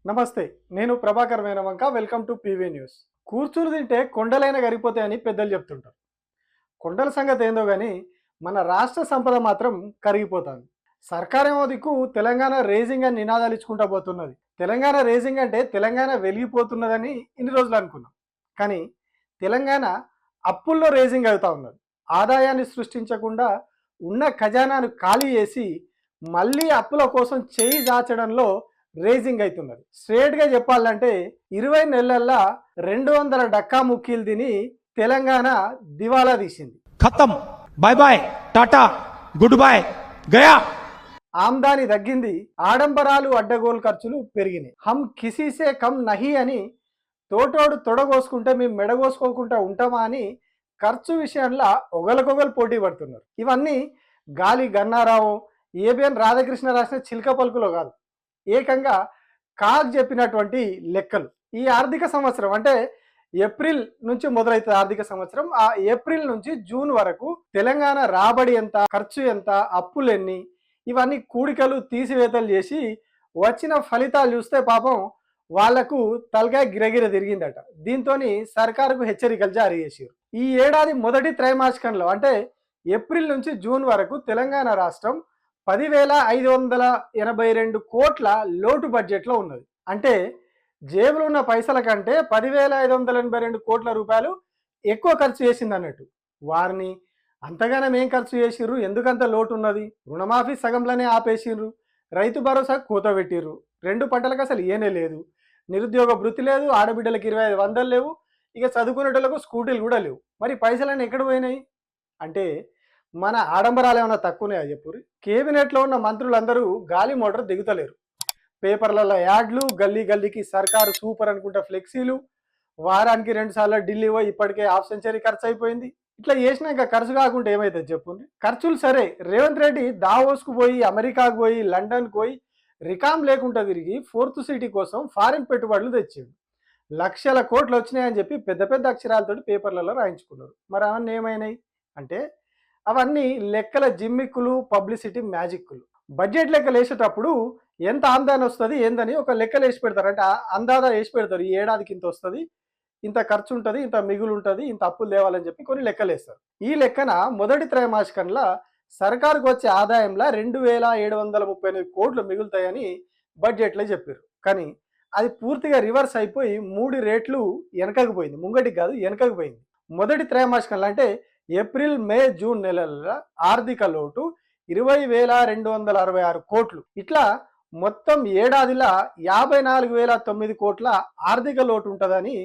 నమస్తే. నేను Prabhakar Venavanka. Welcome to PV news. కూర్చుని తింటే కొండలైన కరిగిపోతాయని పెద్దలు చెప్తుంటారు. కొండల సంగతి ఏందో గాని మన రాష్ట్ర సంపద మాత్రం కరిగిపోతుంది. సర్కారేమో దిక్కు తెలంగాణ రేజింగ్ అని నినాదాలు ఇచ్చుకుంటా పోతున్నది. తెలంగాణ రేజింగ్ అంటే తెలంగాణ వెలిగిపోతున్నదని ఇన్ని రోజులు అనుకున్నాం. కానీ తెలంగాణ అప్పుల్లో రేజింగ్ అవుతా ఉన్నది. ఆదాయాన్ని సృష్టించకుండా ఉన్న ఖజానాను ఖాళీ చేసి మళ్ళీ అప్పుల కోసం చేయి దాచడంలో రేజింగ్ అవుతున్నది. స్ట్రేట్గా చెప్పాలంటే 20 నెలల్లో 200 డక్కా ముక్కీలు తిని తెలంగాణ దివాలా తీసింది. ఖతం, bye bye, tata, good bye, గయా. ఆమ్దాని తగ్గింది, ఆడంబరాలు అడ్డగోలు ఖర్చులు పెరిగినాయి. హమ్ కిసీసే కమ్ నహి అని తోటోడు తొడగోసుకుంటే మేము మెడగోసుకోకుండా ఉంటామా అని ఖర్చు విషయంలో ఒకరికొకరు పోటీ పడుతున్నారు. ఇవన్నీ గాలి గన్నారావు, ఏబిఎన్ రాధాకృష్ణ రాసిన చిలక పలుకులో కాదు, ఏకంగా కాగ్ చెప్పినటువంటి లెక్కలు. ఈ ఆర్థిక సంవత్సరం అంటే ఏప్రిల్ నుంచి మొదలవుతుంది ఆర్థిక సంవత్సరం. ఆ ఏప్రిల్ నుంచి జూన్ వరకు తెలంగాణ రాబడి ఎంత, ఖర్చు ఎంత, అప్పులు ఎన్ని, ఇవన్నీ కూడికలు తీసివేతలు చేసి వచ్చిన ఫలితాలు చూస్తే పాపం వాళ్లకు తలకాయ గిరగిర తిరిగిందట. దీంతో సర్కారుకు హెచ్చరికలు జారీ చేశారు. ఈ ఏడాది మొదటి త్రైమాసికంలో అంటే ఏప్రిల్ నుంచి జూన్ వరకు తెలంగాణ రాష్ట్రం 10,582 కోట్ల లోటు బడ్జెట్లో ఉన్నది. అంటే జేబులో ఉన్న పైసల కంటే 10,582 కోట్ల రూపాయలు ఎక్కువ ఖర్చు చేసింది అన్నట్టు. వారిని అంతగానం ఏం ఖర్చు చేసిర్రు, ఎందుకంత లోటు ఉన్నది? రుణమాఫీ సగంలోనే ఆపేసిర్రు, రైతు భరోసా కూత పెట్టిర్రు, 2 పంటలకు అసలు ఏనే లేదు, నిరుద్యోగ భృతి లేదు, ఆడబిడ్డలకు 2500 లేవు, ఇక చదువుకునేటోళ్ళకు స్కూటీలు కూడా లేవు. మరి పైసలన్నీ ఎక్కడ పోయినాయి అంటే మన ఆడంబరాలు ఏమైనా తక్కువనే చెప్పుర్రి. కేబినెట్లో ఉన్న మంత్రులందరూ గాలి మోటార్ దిగుతలేరు. పేపర్లలో యాడ్లు, గల్లీ గల్లీకి సర్కారు సూపర్ అనుకుంటా ఫ్లెక్సీలు, వారానికి 2 సార్లు ఢిల్లీ పోయి ఇప్పటికే ½ సెంచరీ ఖర్చు అయిపోయింది. ఇట్లా చేసినాక ఖర్చు కాకుండా ఏమవుతుంది చెప్పుంది? ఖర్చులు సరే, రేవంత్ రెడ్డి దావోస్కు పోయి, అమెరికాకు పోయి, లండన్కు పోయి రికామ్ లేకుండా తిరిగి 4th సిటీ కోసం ఫారిన్ పెట్టుబడులు తెచ్చిండు. లక్షల కోట్లు వచ్చినాయని చెప్పి పెద్ద పెద్ద అక్షరాలతోటి పేపర్లలో రాయించుకున్నారు. మరి అవన్నీ ఏమైనాయి అంటే అవన్నీ లెక్కల జిమ్మిక్కులు, పబ్లిసిటీ మ్యాజిక్లు. బడ్జెట్ లెక్కలు వేసేటప్పుడు ఎంత ఆమ్దాని వస్తుంది ఏందని ఒక లెక్కలు వేసి పెడతారు. అంటే అందాదా వేసి పెడతారు. ఈ ఏడాదికి ఇంత వస్తుంది, ఇంత ఖర్చు ఉంటుంది, ఇంత మిగులు ఉంటుంది, ఇంత అప్పులు తేవాలని చెప్పి కొన్ని లెక్కలు వేస్తారు. ఈ లెక్కన మొదటి త్రైమాసికంలో సర్కారుకు వచ్చే ఆదాయంలో 2,738 కోట్లు మిగులుతాయని బడ్జెట్లో చెప్పారు. కానీ అది పూర్తిగా రివర్స్ అయిపోయి 3 రేట్లు వెనకకు పోయింది. ముంగటికి కాదు, వెనకకు పోయింది. మొదటి త్రైమాసికంలో అంటే ఏప్రిల్, మే, జూన్ నెలల ఆర్థిక లోటు 20,266 కోట్లు. ఇట్లా మొత్తం ఏడాదిలో 54,009 కోట్ల ఆర్థిక లోటు ఉంటుందని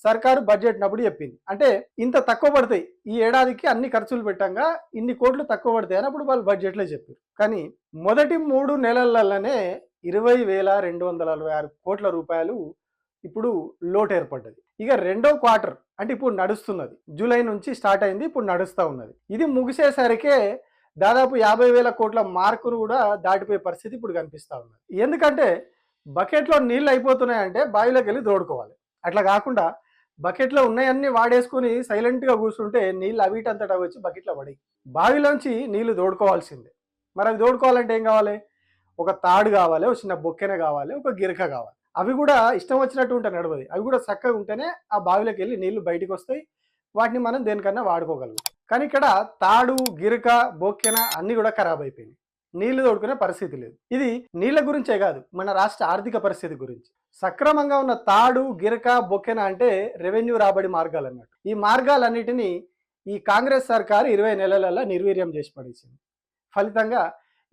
సర్కారు బడ్జెట్ నప్పుడు చెప్పింది. అంటే ఇంత తక్కువ పడతాయి, ఈ ఏడాదికి అన్ని ఖర్చులు పెట్టంగా ఇన్ని కోట్లు తక్కువ పడతాయి అని అప్పుడు వాళ్ళు బడ్జెట్లో చెప్పారు. కానీ మొదటి 3 నెలలలోనే 20,266 కోట్ల రూపాయలు ఇప్పుడు లోటు ఏర్పడ్డది. ఇక రెండో క్వార్టర్ అంటే ఇప్పుడు నడుస్తున్నది, జూలై నుంచి స్టార్ట్ అయింది, ఇప్పుడు నడుస్తూ ఉన్నది. ఇది ముగిసేసరికే దాదాపు 50,000 కోట్ల మార్కును కూడా దాటిపోయే పరిస్థితి ఇప్పుడు కనిపిస్తూ ఉన్నది. ఎందుకంటే బకెట్లో నీళ్ళు అయిపోతున్నాయంటే బావిలోకి వెళ్ళి తోడుకోవాలి. అట్లా కాకుండా బకెట్లో ఉన్నాయన్నీ వాడేసుకుని సైలెంట్గా కూర్చుంటే నీళ్ళు అవిటంతటా వచ్చి బకెట్లో పడి బావిలోంచి నీళ్లు తోడుకోవాల్సిందే. మరి అవి తోడుకోవాలంటే ఏం కావాలి? ఒక తాడు కావాలి, ఒక చిన్న బొక్కెన కావాలి, ఒక గిరక కావాలి. అవి కూడా ఇష్టం వచ్చినట్టు ఉంటే నడవది. అవి కూడా చక్కగా ఉంటేనే ఆ బావిలోకి వెళ్ళి నీళ్లు బయటకు వస్తాయి, వాటిని మనం దేనికన్నా వాడుకోగలుగుతాం. కానీ ఇక్కడ తాడు, గిరక, బొక్కెన అన్నీ కూడా ఖరాబ్ అయిపోయింది, నీళ్లు తోడుకునే పరిస్థితి లేదు. ఇది నీళ్ల గురించే కాదు, మన రాష్ట్ర ఆర్థిక పరిస్థితి గురించి. సక్రమంగా ఉన్న తాడు, గిరక, బొక్కెన అంటే రెవెన్యూ రాబడి మార్గాలు అన్నట్టు. ఈ మార్గాలన్నిటినీ ఈ కాంగ్రెస్ సర్కారు 20 నెలలలో నిర్వీర్యం చేసి పడేసింది. ఫలితంగా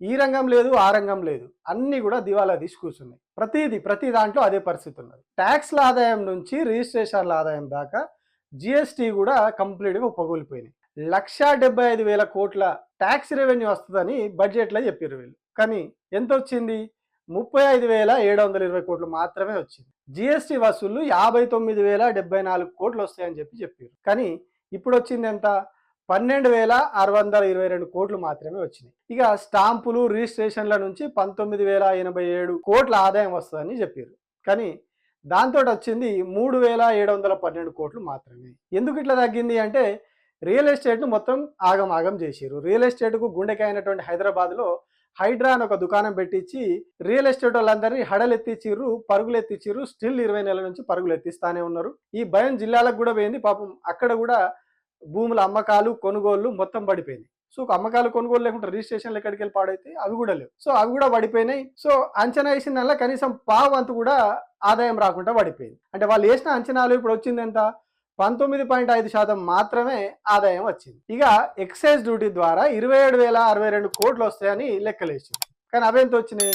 ఈ రంగం లేదు, ఆ రంగం లేదు, అన్నీ కూడా దివాలా తీసి కూర్చున్నాయి. ప్రతి దాంట్లో అదే పరిస్థితి ఉన్నది. ట్యాక్స్ల ఆదాయం నుంచి రిజిస్ట్రేషన్ల ఆదాయం దాకా జిఎస్టీ కూడా కంప్లీట్గా ఉపగూలిపోయినాయి. 1,75,000 కోట్ల ట్యాక్స్ రెవెన్యూ వస్తుందని బడ్జెట్లో చెప్పారు వీళ్ళు. కానీ ఎంత వచ్చింది? 35,720 కోట్లు మాత్రమే వచ్చింది. జిఎస్టీ వసూళ్లు 59,074 కోట్లు వస్తాయని చెప్పారు. కానీ ఇప్పుడు వచ్చింది ఎంత? 12,622 కోట్లు మాత్రమే వచ్చినాయి. ఇక స్టాంపులు, రిజిస్ట్రేషన్ల నుంచి 19,087 కోట్ల ఆదాయం వస్తుందని చెప్పారు. కానీ దాంతో వచ్చింది 3,712 కోట్లు మాత్రమే. ఎందుకు ఇట్లా తగ్గింది అంటే రియల్ ఎస్టేట్ను మొత్తం ఆగం చేశారు. రియల్ ఎస్టేట్కు గుండెకాయ అయినటువంటి హైదరాబాద్లో హైడ్రా అని ఒక దుకాణం పెట్టించి రియల్ ఎస్టేట్ వాళ్ళందరినీ హడలెత్తిచ్చిర్రు, పరుగులు ఎత్తిచ్చిర్రు. స్టిల్ 20 నెలల నుంచి పరుగులు ఎత్తిస్తానే ఉన్నారు. ఈ భయం జిల్లాలకు కూడా పోయింది. పాపం అక్కడ కూడా భూముల అమ్మకాలు కొనుగోళ్లు మొత్తం పడిపోయింది. సో అమ్మకాలు కొనుగోలు లేకుండా రిజిస్ట్రేషన్లు ఎక్కడికి వెళ్ళి పాడైతే అవి కూడా లేవు. సో అవి కూడా పడిపోయినాయి. సో అంచనా వేసిన కనీసం పావంతు కూడా ఆదాయం రాకుండా పడిపోయింది. అంటే వాళ్ళు వేసిన అంచనాలు ఇప్పుడు వచ్చింది ఎంత? 19.5% మాత్రమే ఆదాయం వచ్చింది. ఇక ఎక్సైజ్ డ్యూటీ ద్వారా 27,062 కోట్లు వస్తాయని లెక్కలేసింది. కానీ అవెంత వచ్చినాయి?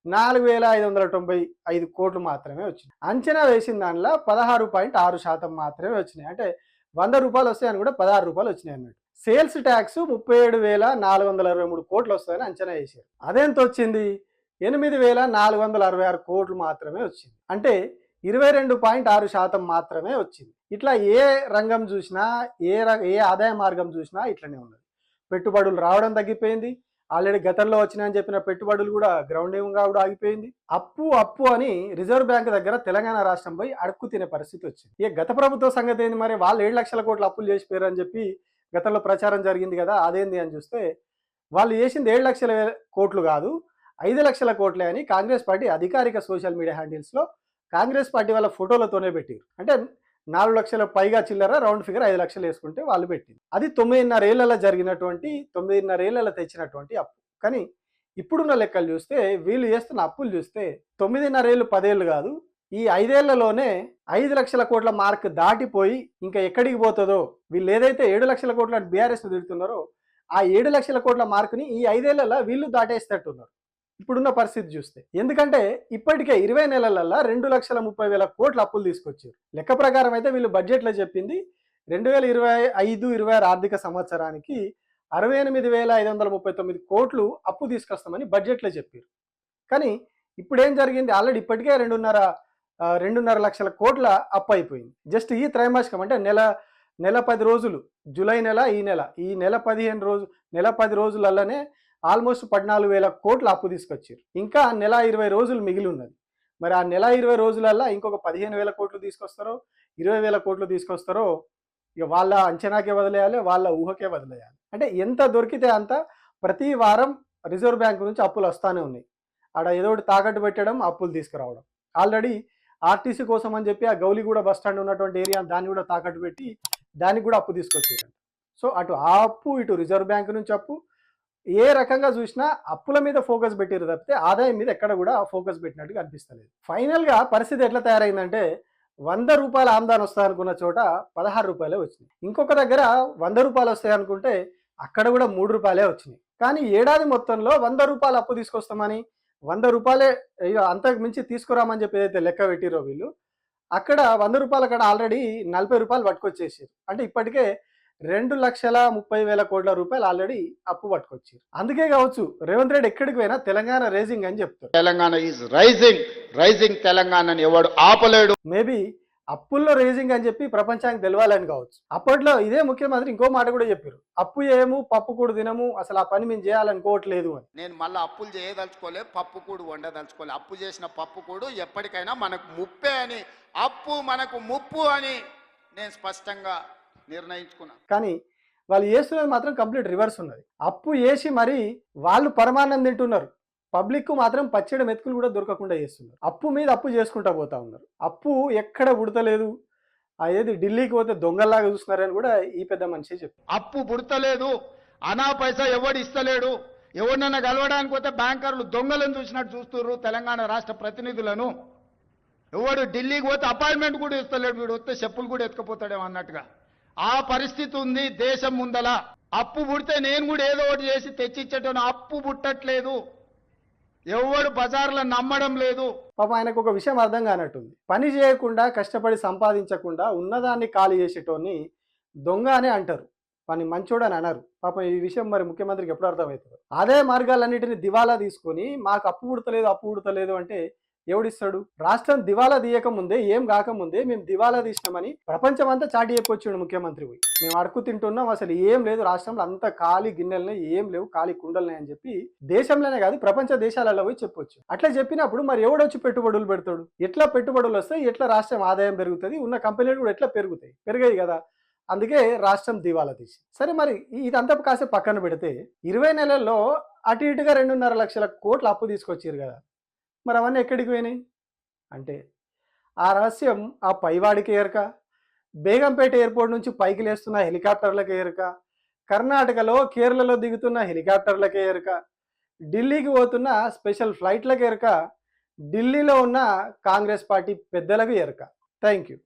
4,595 కోట్లు మాత్రమే వచ్చినాయి. అంచనా వేసిన దానిలో 16.6% మాత్రమే వచ్చినాయి. అంటే 100 రూపాయలు వస్తాయని కూడా 16 రూపాయలు వచ్చినాయి అన్నట్టు. సేల్స్ ట్యాక్స్ 37,423 కోట్లు వస్తాయని అంచనా వేసారు. అదెంత వచ్చింది? 8,466 కోట్లు మాత్రమే వచ్చింది. అంటే 22.6% మాత్రమే వచ్చింది. ఇట్లా ఏ రంగం చూసినా, ఏ ఆదాయ మార్గం చూసినా ఇట్లనే ఉన్నది. పెట్టుబడులు రావడం తగ్గిపోయింది. ఆల్రెడీ గతంలో వచ్చినాయని చెప్పిన పెట్టుబడులు కూడా గ్రౌండింగ్గా కూడా ఆగిపోయింది. అప్పు అని రిజర్వ్ బ్యాంక్ దగ్గర తెలంగాణ రాష్ట్రం పోయి అడుక్కు తినే పరిస్థితి వచ్చింది. ఇక గత ప్రభుత్వ సంగతి ఏంది మరి? వాళ్ళు 7 లక్షల కోట్ల అప్పులు చేసిపోయారు అని చెప్పి గతంలో ప్రచారం జరిగింది కదా, అదేంది అని చూస్తే వాళ్ళు చేసింది 7 లక్షల కోట్లు కాదు, 5 లక్షల కోట్లే అని కాంగ్రెస్ పార్టీ అధికారిక సోషల్ మీడియా హ్యాండిల్స్లో కాంగ్రెస్ పార్టీ వాళ్ళ ఫోటోలతోనే పెట్టారు. అంటే 4 లక్షల పైగా చిల్లర, రౌండ్ ఫిగర్ 5 లక్షలు వేసుకుంటే వాళ్ళు పెట్టింది. అది 9.5 ఏళ్లలో జరిగినటువంటి 9.5 ఏళ్లలో తెచ్చినటువంటి అప్పు. కానీ ఇప్పుడున్న లెక్కలు చూస్తే, వీళ్ళు చేస్తున్న అప్పులు చూస్తే 9.5 ఏళ్ళు 10 ఏళ్ళు కాదు, ఈ 5 ఏళ్లలోనే 5 లక్షల కోట్ల మార్క్ దాటిపోయి ఇంకా ఎక్కడికి పోతుందో, వీళ్ళు ఏదైతే 7 లక్షల కోట్ల బీఆర్ఎస్ తిడుతున్నారో ఆ 7 లక్షల కోట్ల మార్కుని ఈ 5 ఏళ్లలో వీళ్ళు దాటేస్తట్టున్నారు ఇప్పుడున్న పరిస్థితి చూస్తే. ఎందుకంటే ఇప్పటికే 20 నెలలలో 2,30,000 కోట్ల అప్పులు తీసుకొచ్చారు. లెక్క ప్రకారం అయితే వీళ్ళు బడ్జెట్లో చెప్పింది 2025-26 ఆర్థిక సంవత్సరానికి 68,539 కోట్లు అప్పు తీసుకొస్తామని బడ్జెట్లో చెప్పారు. కానీ ఇప్పుడు ఏం జరిగింది? ఆల్రెడీ ఇప్పటికే 2.5 లక్షల కోట్ల అప్పు అయిపోయింది. జస్ట్ ఈ త్రైమాసికం అంటే నెల 10 రోజులు, జూలై నెల, ఈ నెల 10 రోజులలోనే ఆల్మోస్ట్ 14,000 కోట్ల అప్పు తీసుకొచ్చారు. ఇంకా నెల 20 రోజులు మిగిలి ఉన్నది. మరి ఆ నెల 20 రోజులల్లో ఇంకొక 15,000 కోట్లు తీసుకొస్తారో, 20,000 కోట్లు తీసుకొస్తారో ఇక వాళ్ళ అంచనాకే వదిలేయాలి, వాళ్ళ ఊహకే వదిలేయాలి. అంటే ఎంత దొరికితే అంత ప్రతి వారం రిజర్వ్ బ్యాంక్ నుంచి అప్పులు వస్తానే ఉన్నాయి. ఆడ ఏదో ఒకటి తాకట్టు పెట్టడం, అప్పులు తీసుకురావడం. ఆల్రెడీ ఆర్టీసీ కోసం అని చెప్పి ఆ గౌలిగూడ బస్ స్టాండ్ ఉన్నటువంటి ఏరియా దాన్ని కూడా తాకట్టు పెట్టి దానికి కూడా అప్పు తీసుకొచ్చారు. సో అటు ఆ అప్పు, ఇటు రిజర్వ్ బ్యాంక్ నుంచి అప్పు, ఏ రకంగా చూసినా అప్పుల మీద ఫోకస్ పెట్టారు తప్పితే ఆదాయం మీద ఎక్కడ కూడా ఫోకస్ పెట్టినట్టుగా అనిపిస్తలేదు. ఫైనల్గా పరిస్థితి ఎట్లా తయారైందంటే 100 రూపాయల ఆమ్దాన్ వస్తాయనుకున్న చోట 16 రూపాయలే వచ్చినాయి. ఇంకొక దగ్గర 100 రూపాయలు వస్తాయి అనుకుంటే అక్కడ కూడా 3 రూపాయలే వచ్చినాయి. కానీ ఏడాది మొత్తంలో 100 రూపాయలు అప్పు తీసుకొస్తామని 100 రూపాయలే అంతకు మించి తీసుకురామని చెప్పి ఏదైతే లెక్క పెట్టిరో వీళ్ళు, అక్కడ 100 రూపాయల కాడ ఆల్రెడీ 40 రూపాయలు పట్టుకొచ్చేసారు. అంటే ఇప్పటికే 2,30,000 కోట్ల రూపాయలు ఆల్రెడీ అప్పు పట్టుకొచ్చారు. అందుకే కావచ్చు రేవంత్ రెడ్డి ఎక్కడికి పోయినా తెలంగాణ రైజింగ్ అని చెప్తారు. తెలంగాణ ఈజ్ రైజింగ్ తెలంగాణని ఎవడు ఆపలేడు. మేబీ అప్పుల్లో రేజింగ్ అని చెప్పి ప్రపంచానికి తెలవాలని కావచ్చు. అప్పట్లో ఇదే ముఖ్యమంత్రి ఇంకో మాట కూడా చెప్పారు, అప్పు చేయము, పప్పు కూడు తినము, అసలు ఆ పని మేము చేయాలనుకోవట్లేదు అని. నేను మళ్ళీ అప్పులు చేయదలుచుకోలే, పప్పు కూడు వండదలుచుకోలే. అప్పు చేసిన పప్పు కూడు ఎప్పటికైనా మనకు ముప్పే అని, అప్పు మనకు ముప్పు అని నేను స్పష్టంగా నిర్ణయించుకున్నా. కానీ వాళ్ళు చేస్తున్నది మాత్రం కంప్లీట్ రివర్స్ ఉన్నది. అప్పు చేసి మరి వాళ్ళు పరమాన్నం తింటున్నారు, పబ్లిక్ మాత్రం పచ్చడి మెతుకులు కూడా దొరకకుండా చేస్తున్నారు. అప్పు మీద అప్పు చేసుకుంటా పోతా ఉన్నారు. అప్పు ఎక్కడ పుడతలేదు, ఏది ఢిల్లీకి పోతే దొంగల్లాగా చూస్తున్నారని కూడా ఈ పెద్ద మనిషి చెప్పారు. అప్పు పుడతలేదు, అనా పైసా ఎవడు ఇస్తలేడు. ఎవరినైనా కలవడానికి పోతే బ్యాంకర్లు దొంగలను చూసినట్టు చూస్తున్నారు తెలంగాణ రాష్ట్ర ప్రతినిధులను. ఎవడు ఢిల్లీకి పోతే అపాయింట్మెంట్ కూడా ఇస్తలేడు, వీడు వస్తే చెప్పులు కూడా ఎత్తుకుపోతాడేమో అన్నట్టుగా ఆ పరిస్థితి ఉంది దేశం ముందల. అప్పు పుడితే నేను కూడా ఏదో ఒకటి చేసి తెచ్చిచ్చేటోను, అప్పు పుట్టట్లేదు, ఎవడు బజార్లో నమ్మడం లేదు. పాపం ఆయనకు ఒక విషయం అర్థం కానట్టుంది. పని చేయకుండా కష్టపడి సంపాదించకుండా ఉన్నదాన్ని ఖాళీ చేసేటోని దొంగ అనే అంటారు, పని మంచోడు అని అనరు. పాపం ఈ విషయం మరి ముఖ్యమంత్రికి ఎప్పుడు అర్థమవుతుంది? అదే మార్గాలన్నిటిని దివాలా తీసుకొని మాకు అప్పు పుడతలేదు అంటే ఎవడిస్తాడు? రాష్ట్రం దివాలా తీయక ముందే, ఏం కాకముందే మేము దివాలా తీసినామని ప్రపంచం అంతా చాటి చెప్పొచ్చాడు ముఖ్యమంత్రి పోయి. మేము అడుక్కు తింటున్నాం, అసలు ఏం లేదు రాష్ట్రంలో, అంత ఖాళీ గిన్నెలనే, ఏం లేవు, ఖాళీ కుండలనే అని చెప్పి దేశంలోనే కాదు ప్రపంచ దేశాలలో పోయి చెప్పొచ్చు. అట్లా చెప్పినప్పుడు మరి ఎవడొచ్చి పెట్టుబడులు పెడతాడు? ఎట్లా పెట్టుబడులు వస్తాయి, ఎట్లా రాష్ట్రం ఆదాయం పెరుగుతుంది, ఉన్న కంపెనీలు కూడా ఎట్లా పెరిగాయి కదా. అందుకే రాష్ట్రం దివాలా తీసి. సరే మరి ఇదంతా కాసేపు పక్కన పెడితే 20 నెలల్లో అటు ఇటుగా 2.5 లక్షల కోట్ల అప్పు తీసుకొచ్చారు కదా, మరి అవన్నీ ఎక్కడికి పోయినాయి అంటే ఆ రహస్యం ఆ పైవాడికి ఎరక, బేగంపేట ఎయిర్పోర్ట్ నుంచి పైకి లేస్తున్న హెలికాప్టర్లకే ఎరక, కర్ణాటకలో కేరళలో దిగుతున్న హెలికాప్టర్లకే ఎరక, ఢిల్లీకి పోతున్న స్పెషల్ ఫ్లైట్లకే ఎరక, ఢిల్లీలో ఉన్న కాంగ్రెస్ పార్టీ పెద్దలకు ఎరక. Thank you.